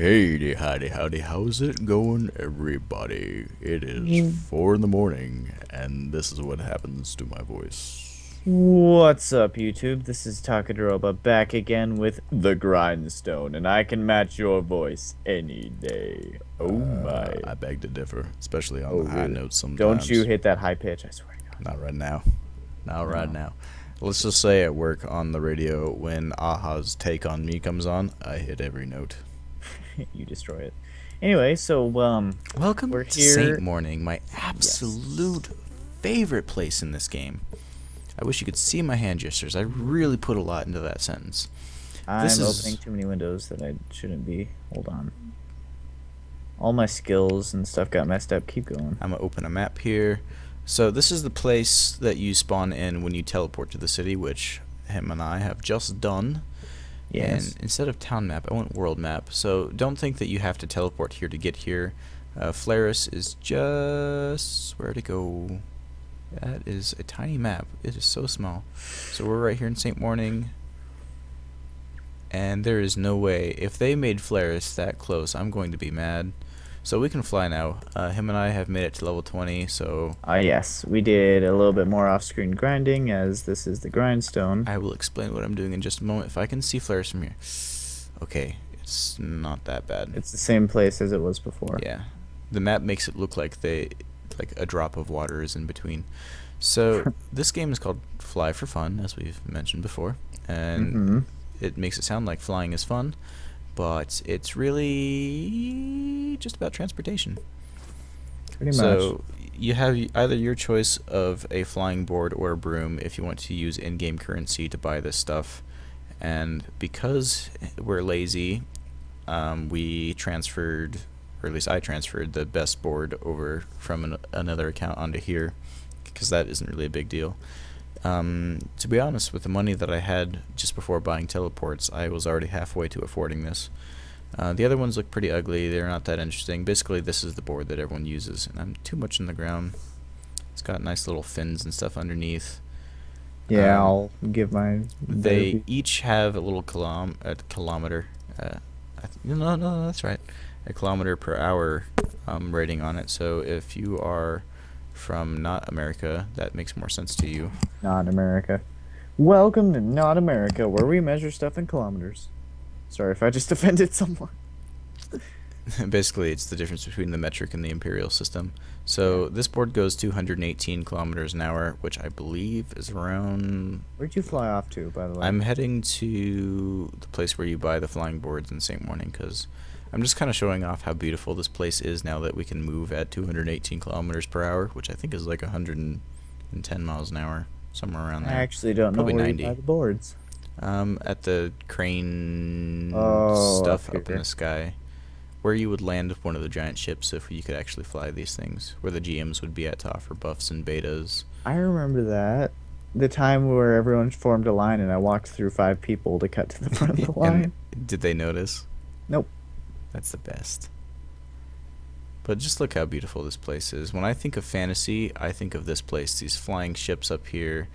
Hey, howdy, how's it going, everybody? It is 4 in the morning, and this is what happens to my voice. What's up, YouTube? This is Takadoroba back again with the GrindStone, and I can match your voice any day. Oh my. I beg to differ, especially on Oh, the high really? notes Don't you sometimes. hit that high pitch, I swear to God. Not right now. Not right No. now. Let's just say at work on the radio, when Aha's Take on Me comes on, I hit every note. You destroy it. Anyway, Welcome we're to Saint here. Morning, my Yes. absolute favorite place in this game. I wish you could see my hand gestures. I really put a lot into that sentence. This I'm opening is too many windows that I shouldn't be. Hold on. All my skills and stuff got messed up. Keep going. I'm gonna open a map here. So this is the place that you spawn in when you teleport to the city, which him and I have just done. Yes. And instead of town map, I want world map. So don't think that you have to teleport here to get here. Flaris is just where to go. That is a tiny map. It is so small. So we're right here in St. Morning. And there is no way, if they made Flaris that close, I'm going to be mad. So we can fly now. Him and I have made it to level 20, so Yes, we did a little bit more off-screen grinding, as this is the grindstone. I will explain what I'm doing in just a moment. If I can see flares from here. Okay, it's not that bad. It's the same place as it was before. Yeah. The map makes it look like like a drop of water is in between. So this game is called Fly for Fun, as we've mentioned before. And it makes it sound like flying is fun, but it's really just about transportation. Pretty much. So you have either your choice of a flying board or a broom if you want to use in-game currency to buy this stuff. And because we're lazy, we transferred, or at least I transferred, the best board over from another account onto here, because that isn't really a big deal. To be honest, with the money that I had just before buying teleports, I was already halfway to affording this. The other ones look pretty ugly. They're not that interesting. Basically, this is the board that everyone uses, and I'm too much in the ground. It's got nice little fins and stuff underneath. Yeah, I'll give my. They each have a little kilometer. No, that's right. A kilometer per hour rating on it. So if you are from not America, that makes more sense to you. Not America. Welcome to Not America, where we measure stuff in kilometers. Sorry if I just offended someone. Basically, it's the difference between the metric and the imperial system. So this board goes 218 kilometers an hour, which I believe is around... Where'd you fly off to, by the way? I'm heading to the place where you buy the flying boards in St. Morning, because I'm just kind of showing off how beautiful this place is now that we can move at 218 kilometers per hour, which I think is like 110 miles an hour, somewhere around I there. actually don't know Probably where 90. you buy the boards. At the crane Oh, stuff up in the sky, where you would land one of the giant ships if you could actually fly these things, where the GMs would be at to offer buffs and betas. I remember that. The time where everyone formed a line and I walked through 5 people to cut to the front of the line. And did they notice? Nope. That's the best. But just look how beautiful this place is. When I think of fantasy, I think of this place. These flying ships up here,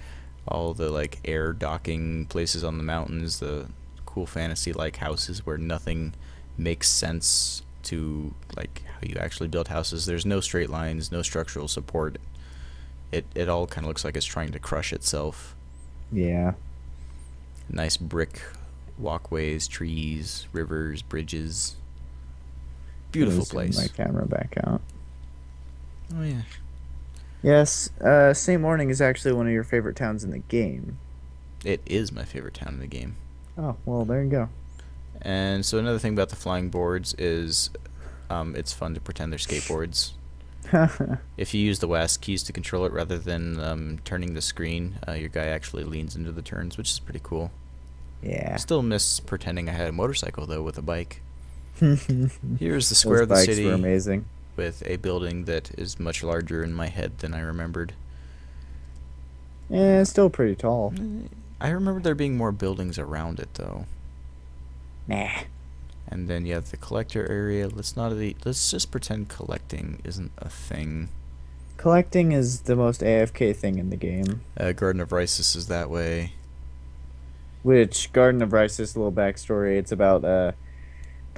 all the like air docking places on the mountains, the cool fantasy like houses where nothing makes sense to like how you actually build houses. There's no straight lines, no structural support. It all kind of looks like it's trying to crush itself. Yeah. Nice brick walkways, trees, rivers, bridges. Beautiful place. My camera back out. Oh yeah. Yes, St. Morning is actually one of your favorite towns in the game. It is my favorite town in the game. Oh, well, there you go. And so another thing about the flying boards is it's fun to pretend they're skateboards. If you use the WASD keys to control it rather than turning the screen, your guy actually leans into the turns, which is pretty cool. Yeah. Still miss pretending I had a motorcycle, though, with a bike. Here's the square Those of the bikes city were amazing. with a building that is much larger in my head than I remembered. Yeah, it's still pretty tall. I remember there being more buildings around it, though. Nah. And then you have the collector area. Let's just pretend collecting isn't a thing. Collecting is the most AFK thing in the game. Garden of Rices is that way. Which, Garden of Rice, a little backstory, it's about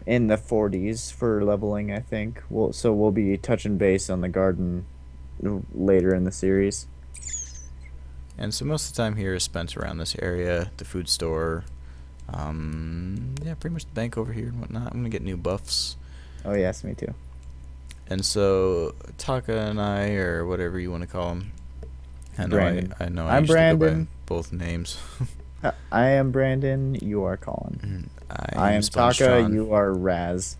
in the 40s for leveling, I think. We'll be touching base on the garden later in the series. And so most of the time here is spent around this area, the food store, yeah, pretty much the bank over here and whatnot. I'm gonna get new buffs. Oh yes, me too. And so Taka and I, or whatever you want to call him, Brandon. I know I'm usually Brandon. go by both names. I am Brandon. You are Colin. I am Taka. SpongeTron. You are Raz.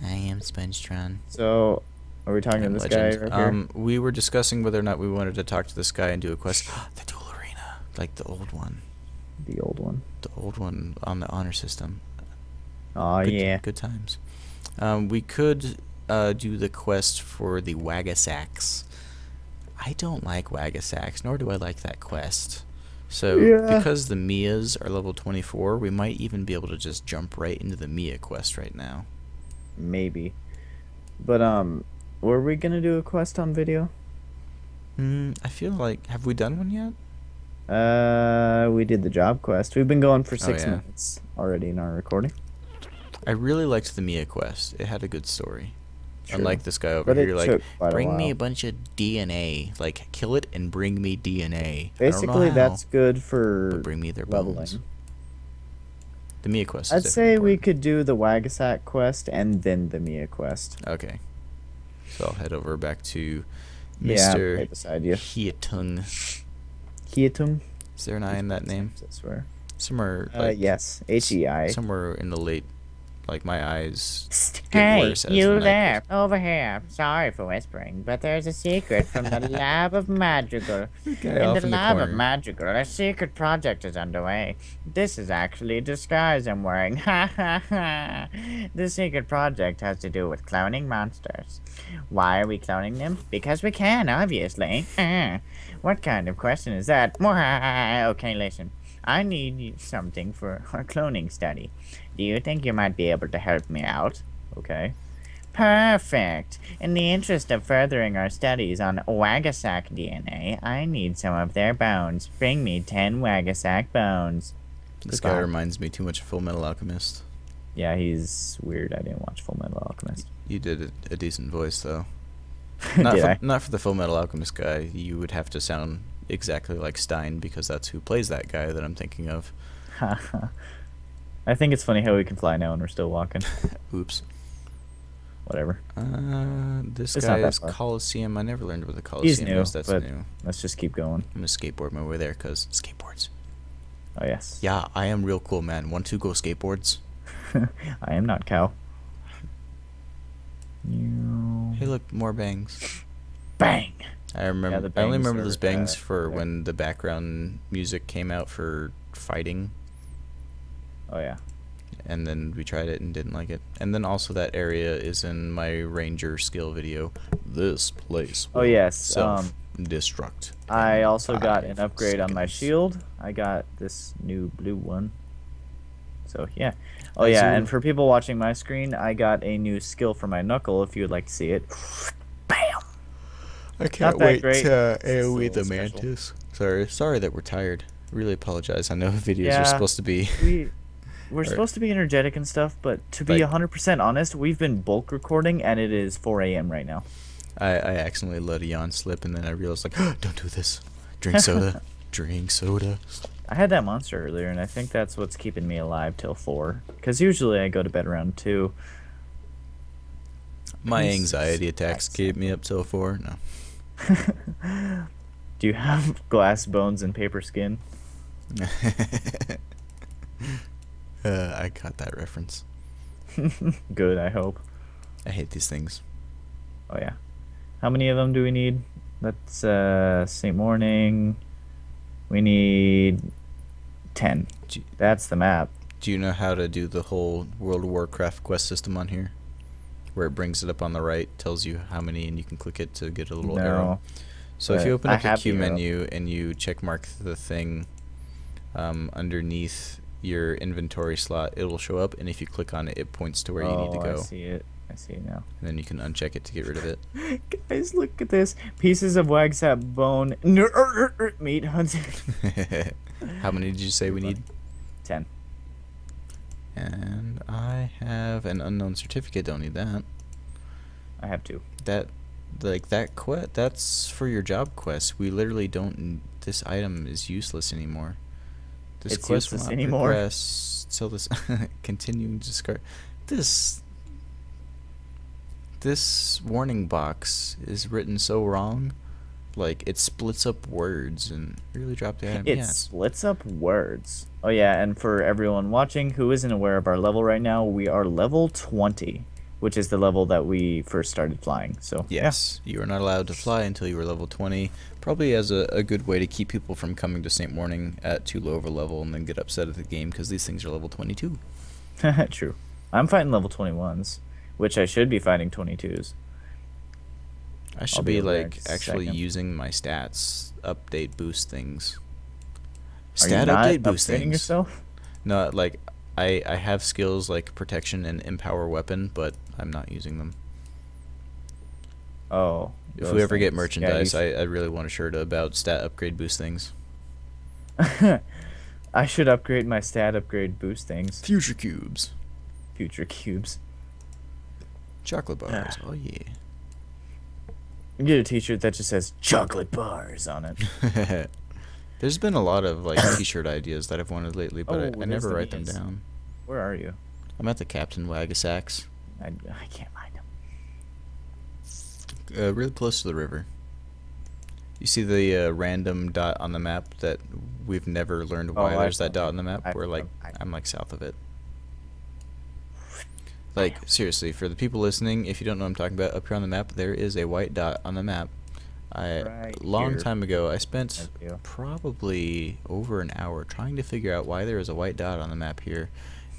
I am SpongeTron. So, are we talking to this guy right here? We were discussing whether or not we wanted to talk to this guy and do a quest. The duel arena, like the old one. The old one. The old one on the honor system. Oh yeah. Good times. We could do the quest for the Wagasacs. I don't like Wagasacs, nor do I like that quest. So, because the Mias are level 24, we might even be able to just jump right into the Mia quest right now. Maybe. But, were we gonna do a quest on video? I feel like, have we done one yet? We did the job quest. We've been going for 6 yeah. minutes already in our recording. I really liked the Mia quest. It had a good story. True. Unlike this guy over But here, it like, took quite a bring me while. a bunch of DNA. Like, kill it and bring me DNA. Basically, I don't know that's how, good for but bring me their leveling. bones. The Mia quest I'd is say definitely we could do the Wagasac quest and then the Mia quest. important. Okay. So I'll head over back to Yeah, Mr. right beside you. Hietung. Hietum? Is there an I in that name? I swear. Somewhere, like, Yes. H-E-I. somewhere in the late, like, my eyes get Hey, worse as the you night there, over here. Sorry for whispering, but there's a secret from the lab of Madrigal. guy In off the in the lab of corner. Madrigal, a secret project is underway. This is actually a disguise I'm wearing. Ha ha ha. The secret project has to do with cloning monsters. Why are we cloning them? Because we can, obviously. What kind of question is that? Okay, listen. I need something for a cloning study. Do you think you might be able to help me out? Okay. Perfect. In the interest of furthering our studies on Wagasac DNA, I need some of their bones. Bring me 10 Wagasac bones. This guy reminds me too much of Full Metal Alchemist. Yeah, he's weird. I didn't watch Full Metal Alchemist. You did a decent voice, though. Did I? Not for the Full Metal Alchemist guy. You would have to sound exactly like Stein, because that's who plays that guy that I'm thinking of. I think it's funny how we can fly now and we're still walking. Oops. Whatever. This It's guy not that is far. Coliseum. I never learned what the He's Coliseum new, is. That's but new. let's just keep going. I'm gonna skateboard my way there, because skateboards. Oh, yes. Yeah, I am real cool, man. Want to go skateboards? I am not cow. Hey, look, more bangs. Bang! I remember. the I only bangs remember are, those bangs for right. when the background music came out for fighting, Oh, yeah. and then we tried it and didn't like it. And then also that area is in my ranger skill video. This place. Oh, will yes. Self-destruct. I in also got an 5 upgrade on my seconds. shield. I got this new blue one. So, yeah. Oh, As yeah, you- and for people watching my screen, I got a new skill for my knuckle, if you would like to see it. Bam! I can't that wait great. to It's AoE still the special. mantis. Sorry that we're tired. Really apologize. I know videos Yeah. are supposed to be. We're supposed to be energetic and stuff, but to be Like- 100% honest, we've been bulk recording, and it is 4 a.m. right now. I accidentally let a yawn slip, and then I realized, like, don't do this. Drink soda. Drink soda. I had that monster earlier, and I think that's what's keeping me alive till 4. Because usually I go to bed around 2. My This is anxiety attacks keep me up till 4. No. Do you have glass bones and paper skin? I got that reference. Good, I hope. I hate these things. Oh, yeah. How many of them do we need? Let's, St. Morning. We need 10. Do, That's the map. do you know how to do the whole World of Warcraft quest system on here? Where it brings it up on the right, tells you how many, and you can click it to get a little arrow. So if but you open I up the have queue the arrow. menu and you check mark the thing underneath your inventory slot, it will show up, and if you click on it, it points to where you need to I go. see it. I see it now. And then you can uncheck it to get rid of it. Guys, look at this. Pieces of Wagasac bone meat hunted. How many did you say we need? 10. And I have an unknown certificate. Don't need that. I have 2. That, like, that quest, that's for your job quest. We literally don't. This item is useless anymore. This It's quest will useless not anymore? progress till this continuing to discard. This warning box is written so wrong. Like, it splits up words and really drop the item. It Yes. splits up words. Oh yeah, and for everyone watching who isn't aware of our level right now, we are level 20, which is the level that we first started flying. So Yes, you are not allowed to fly until you are level 20. Probably as a good way to keep people from coming to St. Morning at too low of a level and then get upset at the game because these things are level 22. yeah. True. I'm fighting level 21s, which I should be fighting 22s. I should be be over there in like just a actually second. using my stats, update boost things. Are you Stat not update boost upgrading things. yourself? No, like I have skills like protection and empower weapon, but I'm not using them. Oh. If those we ever get things. Yeah, you merchandise, should- I really want a shirt about stat upgrade boost things. I should upgrade my stat upgrade boost things. Future cubes. Future cubes. Chocolate bars. Oh yeah. Get a t-shirt that just says chocolate bars on it. There's been a lot of like t-shirt ideas that I've wanted lately, but Oh, I there's never the write them bees. down. Where are you? I'm at the Captain Wagasacs, I can't find them. really close to the river. You see the random dot on the map that we've never learned why I there's that found dot it. on the map. I We're like, found it. I'm like south of it. Like, seriously, for the people listening, if you don't know what I'm talking about, up here on the map, there is a white dot on the map. Right Long here. time ago, I spent Thank you. probably over an hour trying to figure out why there is a white dot on the map here.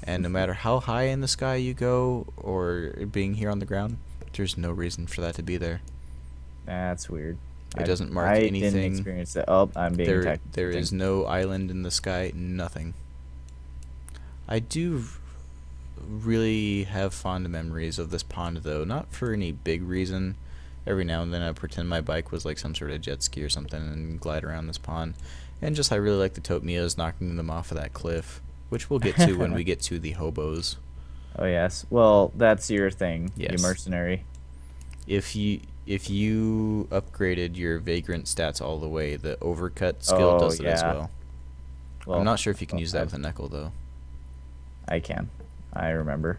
And no matter how high in the sky you go, or being here on the ground, there's no reason for that to be there. That's weird. It doesn't mark I anything. didn't experience that. Oh, I'm being attacked. There is no island in the sky, nothing. I do really have fond memories of this pond, though, not for any big reason. Every now and then I pretend my bike was like some sort of jet ski or something and glide around this pond. And just I really like the Topmias, knocking them off of that cliff, which we'll get to when we get to the hobos. Oh yes. Well, that's your thing. Yes. You mercenary. If you upgraded your vagrant stats all the way, the overcut skill Oh, does it as yeah. well. Well, I'm not sure if you can well, use that with a Neckel, though. I can. I remember.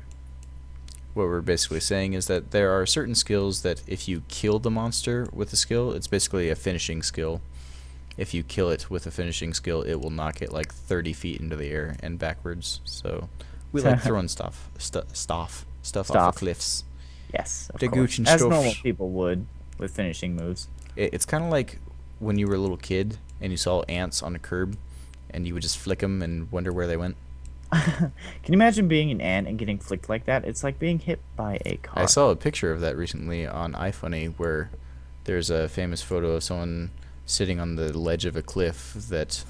What we're basically saying is that there are certain skills that if you kill the monster with a skill, it's basically a finishing skill. If you kill it with a finishing skill, it will knock it like 30 feet into the air and backwards. So we like throwing stuff off Stuff. of cliffs. Yes. Of The course. gooch and As stuff. normal people would with finishing moves. It's kind of like when you were a little kid and you saw ants on a curb and you would just flick them and wonder where they went. Can you imagine being an ant and getting flicked like that? It's like being hit by a car. I saw a picture of that recently on iFunny where there's a famous photo of someone sitting on the ledge of a cliff that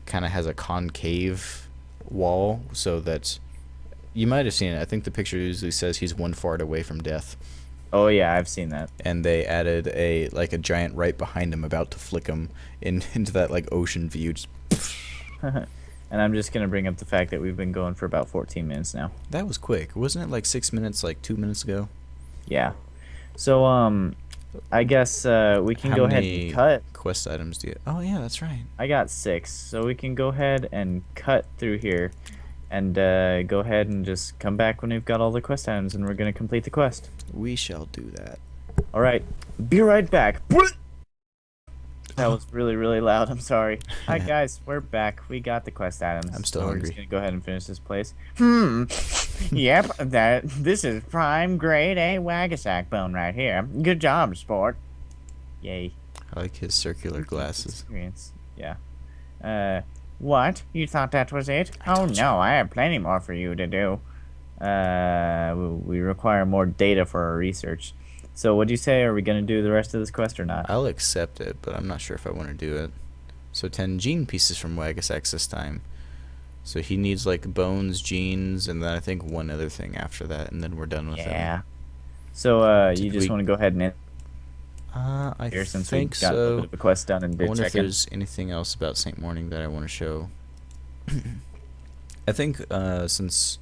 kind of has a concave wall so that you might have seen it. I think the picture usually says he's one fart away from death. Oh yeah, I've seen that. And they added a giant right behind him about to flick him into that like ocean view. Just, And I'm just gonna bring up the fact that we've been going for about 14 minutes now. that was quick. Wasn't it like 6 minutes like 2 minutes ago? Yeah. So I guess we can How go ahead many and cut. quest items do you? Oh yeah, that's right. I got 6, so we can go ahead and cut through here, and go ahead and just come back when we've got all the quest items, and we're gonna complete the quest. We shall do that. All right, be right back. That was really, really loud. I'm sorry. Hi guys, we're back. We got the quest items. I'm still so We're hungry. just gonna go ahead and finish this place. Yep, this is prime grade A Wagasac bone right here. Good job, sport. Yay. I like his circular glasses. Experience. Yeah. What? You thought that was it? Oh no, I have plenty more for you to do. We require more data for our research. So what do you say? Are we gonna do the rest of this quest or not? I'll accept it, but I'm not sure if I want to do it. So 10 gene pieces from Wagasac this time. So he needs like bones, genes, and then I think one other thing after that, and then we're done with him. Yeah. So Did you just we- want to go ahead and end I here since we think got a little bit so. of a quest done and I did wonder if check in. there's anything else about St. Morning that I want to show. I think since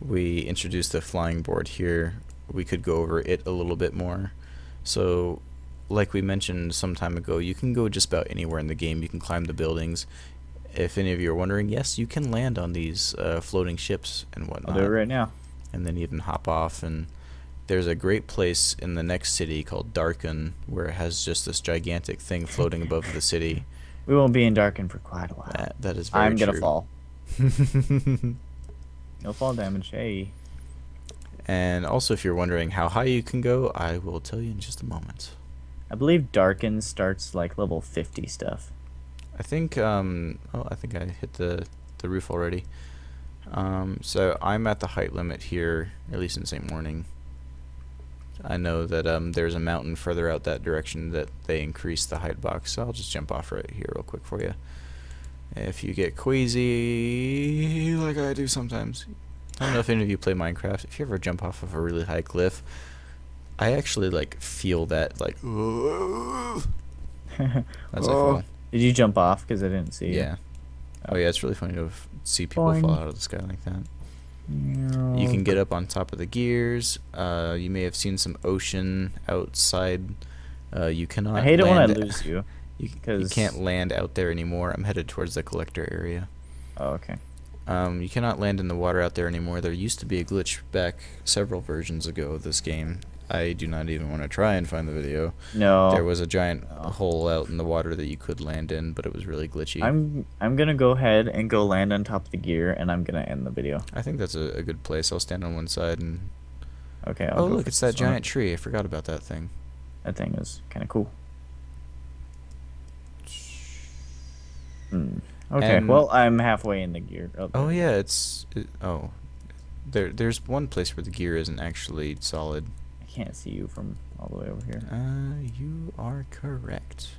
we introduced the flying board here, we could go over it a little bit more. So, like we mentioned some time ago, you can go just about anywhere in the game. You can climb the buildings. If any of you are wondering, yes, you can land on these floating ships and whatnot. I'll do it right now. And then even hop off. And there's a great place in the next city called RazKun, where it has just this gigantic thing floating above the city. We won't be in Darken for quite a while. That is very I'm true. gonna fall. No fall damage, hey. And also, if you're wondering how high you can go, I will tell you in just a moment. I believe Darken starts like level 50 stuff. I think I think I hit the roof already. So I'm at the height limit here, at least in St. Morning. I know that there's a mountain further out that direction that they increase the height box, so I'll just jump off right here real quick for you. If you get queasy, like I do sometimes, I don't know if any of you play Minecraft. If you ever jump off of a really high cliff, I actually like feel that like. As I fall. Did you jump off? Because I didn't see you. Yeah. Oh yeah, it's really funny to see people Boing. fall out of the sky like that. You can get up on top of the gears. You may have seen some ocean outside. You cannot. I hate it when I land- lose you. You 'cause- can't land out there anymore. I'm headed towards the collector area. Oh, okay. You cannot land in the water out there anymore. There used to be a glitch back several versions ago of this game. I do not even want to try and find the video. No. There was a giant hole out in the water that you could land in, but it was really glitchy. I'm gonna go ahead and go land on top of the gear, and I'm gonna end the video. I think that's a good place. I'll stand on one side and... Okay. Oh, look, it's that giant tree. I forgot about that thing. That thing is kind of cool. Okay. And- well, I'm halfway in the gear. Oh, yeah, There's one place where the gear isn't actually solid. I can't see you from all the way over here. You are correct.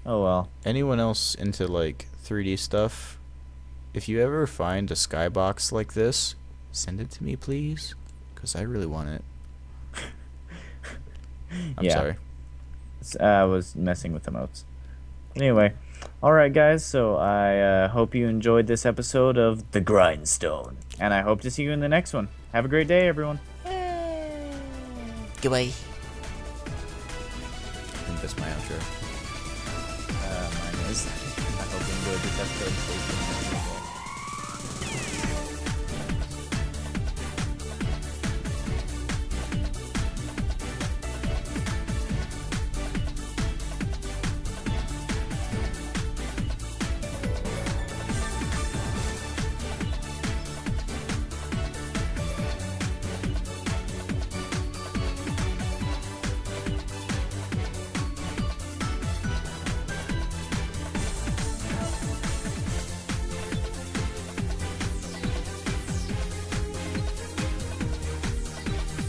Oh well. Anyone else into, like, 3D stuff? If you ever find a skybox like this, send it to me, please. Because I really want it. I'm Yeah. sorry. I was messing with the motes. Anyway, alright guys, so I hope you enjoyed this episode of The GrindStone. And I hope to see you in the next one. Have a great day, everyone. Goodbye. I think that's my outro. Mine is. I hope you enjoyed this episode. Stay tuned.